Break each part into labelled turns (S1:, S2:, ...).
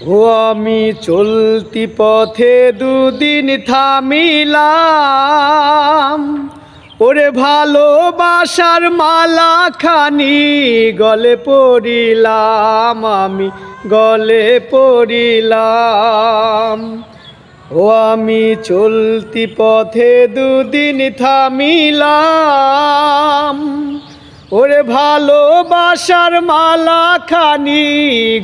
S1: ও আমি চলতি পথে দুদিন থামিলাম, ওরে ভালোবাসার মালা খানি গলে পড়িলাম, আমি গলে পড়িলাম। ও আমি চলতি পথে দুদিন থামিলাম, ওরে ভালোবাসার মালা খানি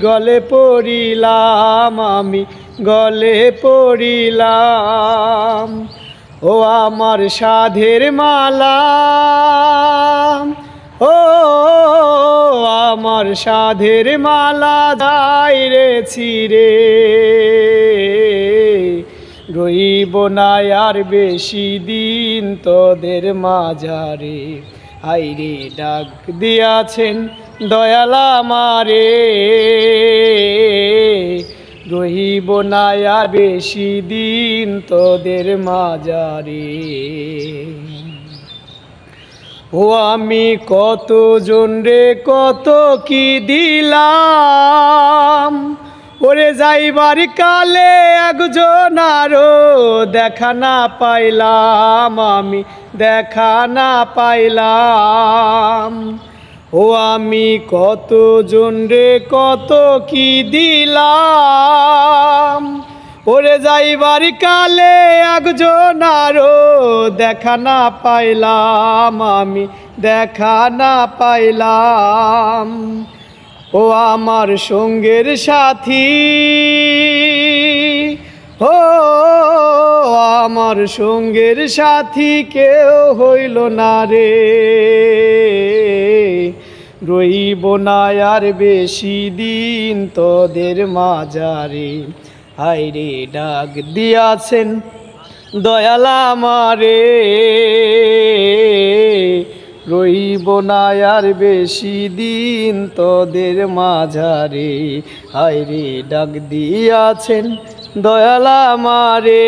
S1: গলে পড়িলাম, আমি গলে পড়িলাম। ও আমার সাধের মালা, ও আমার সাধের মালা যাই রে ছিঁড়ে, রইব না আর বেশি দিন তোদের মাঝারে। হাইরে ডাক দিয়াছেন দয়াল আমারে, রহিব না আর বেশি দিন তোদের মাঝারে। ও আমি কতজন রে কত কি দিলাম, ওরে যাইবার কালে একজন আরো দেখা না পাইলাম, আমি দেখা না পাইলাম। ও আমি কতজন রে কত কি দিলাম, ওরে যাইবার কালে একজন আরো দেখা না পাইলাম, আমি দেখা না পাইলাম। ও আমার সঙ্গের সাথী, ও আমার সঙ্গের সাথী কেউ হইল না রে, রইব না আর বেশি দিন তোদের মাঝারে। হায়রে ডাক দিয়াছেন দয়াল আমারে, রইব না আর বেশি দিন তোদের মাঝারে। হায়রে ডাক দিয়াছেন দয়াল আমারে।